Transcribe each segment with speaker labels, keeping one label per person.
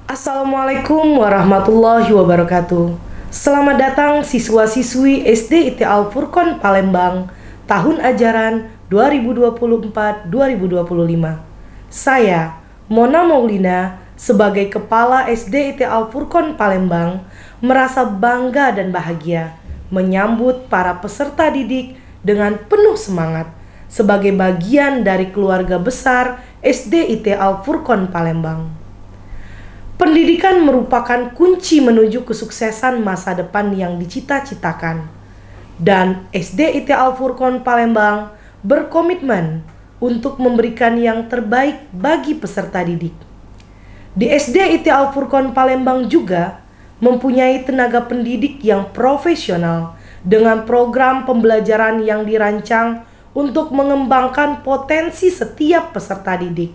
Speaker 1: Assalamualaikum warahmatullahi wabarakatuh. Selamat datang siswa-siswi SD IT Al Furqon Palembang tahun ajaran 2024-2025. Saya, Mona Maulina, sebagai Kepala SD IT Al Furqon Palembang, merasa bangga dan bahagia menyambut para peserta didik dengan penuh semangat sebagai bagian dari keluarga besar SD IT Al Furqon Palembang. Pendidikan merupakan kunci menuju kesuksesan masa depan yang dicita-citakan. Dan SD IT Al Furqon Palembang berkomitmen untuk memberikan yang terbaik bagi peserta didik. Di SD IT Al Furqon Palembang juga mempunyai tenaga pendidik yang profesional dengan program pembelajaran yang dirancang untuk mengembangkan potensi setiap peserta didik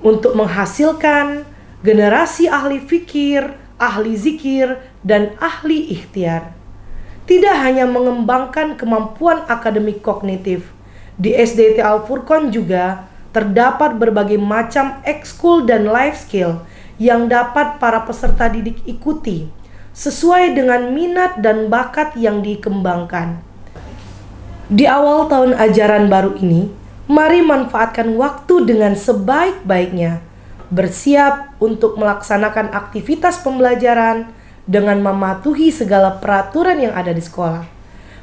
Speaker 1: untuk menghasilkan generasi ahli fikir, ahli zikir, dan ahli ikhtiar. Tidak hanya mengembangkan kemampuan akademik kognitif, di SD IT Al Furqon juga terdapat berbagai macam ekskul dan life skill yang dapat para peserta didik ikuti sesuai dengan minat dan bakat yang dikembangkan. Di awal tahun ajaran baru ini, mari manfaatkan waktu dengan sebaik-baiknya, bersiap untuk melaksanakan aktivitas pembelajaran dengan mematuhi segala peraturan yang ada di sekolah,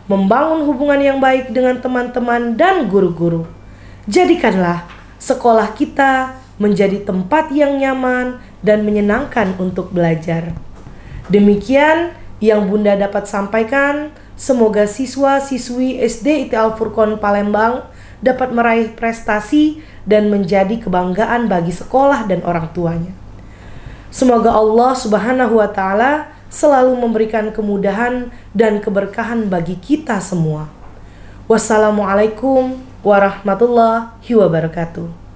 Speaker 1: membangun hubungan yang baik dengan teman-teman dan guru-guru. Jadikanlah sekolah kita menjadi tempat yang nyaman dan menyenangkan untuk belajar. Demikian yang Bunda dapat sampaikan. Semoga siswa-siswi SD IT Al Furqon Palembang dapat meraih prestasi dan menjadi kebanggaan bagi sekolah dan orang tuanya. Semoga Allah Subhanahu wa Ta'ala selalu memberikan kemudahan dan keberkahan bagi kita semua. Wassalamualaikum warahmatullahi wabarakatuh.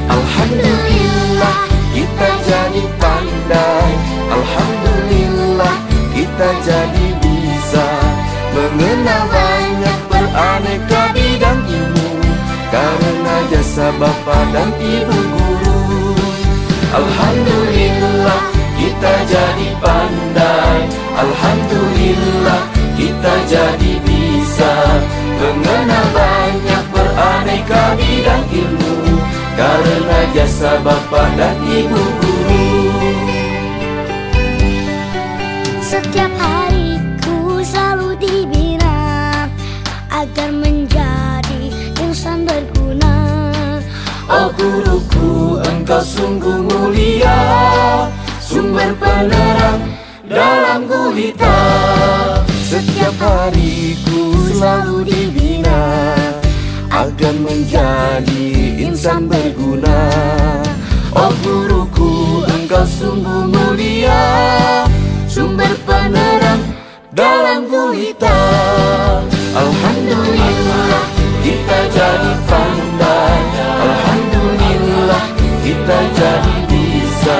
Speaker 2: Alhamdulillah kita jadi pandai, alhamdulillah kita jadi bisa mengenal banyak beraneka bidang ilmu karena jasa Bapa dan Ibu guru. Alhamdulillah kita jadi pandai, alhamdulillah kita jadi bisa mengenal banyak beraneka bidang ilmu karena jasa Bapa dan Ibu guru.
Speaker 3: Setiap hariku selalu dibina agar menjadi insan berguna.
Speaker 2: Oh guruku, engkau sungguh mulia, sumber penerang dalam gulita. Setiap hariku selalu dibina agar menjadi insan berguna. Oh guruku, engkau sungguh mulia, sumber penerang dalam gulita. Alhamdulillah kita jadi pandai, alhamdulillah kita jadi bisa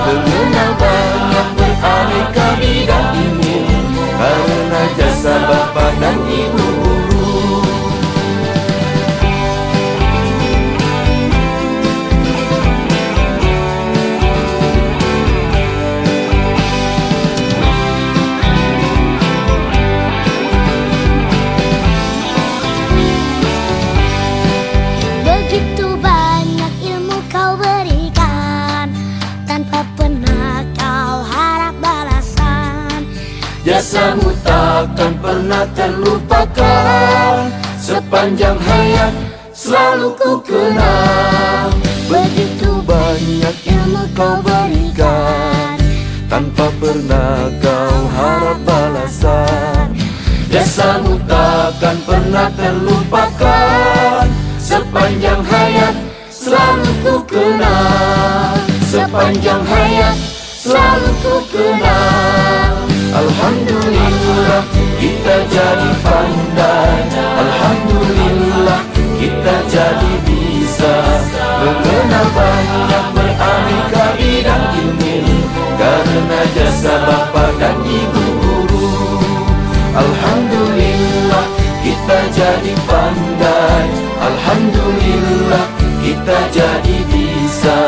Speaker 2: mengenal banyak beraneka bidang ilmu karena jasa Bapa dan Ibu guru. pernah terlupakan. Sepanjang hayat selalu ku kenang. Begitu banyak ilmu kau berikan, tanpa pernah kau harap balasan. Jasamu takkan pernah terlupakan. Sepanjang hayat selalu ku kenang. Sepanjang hayat selalu ku kenang. Alhamdulillah kita jadi pandai. Alhamdulillah kita jadi bisa mengenal banyak beraneka bidang ilmu, karena jasa bapa dan ibu guru. Alhamdulillah kita jadi pandai. Alhamdulillah kita jadi bisa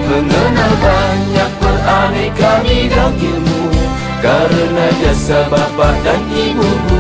Speaker 2: mengenal banyak beraneka bidang ilmu, karena jasa bapa dan ibu guru.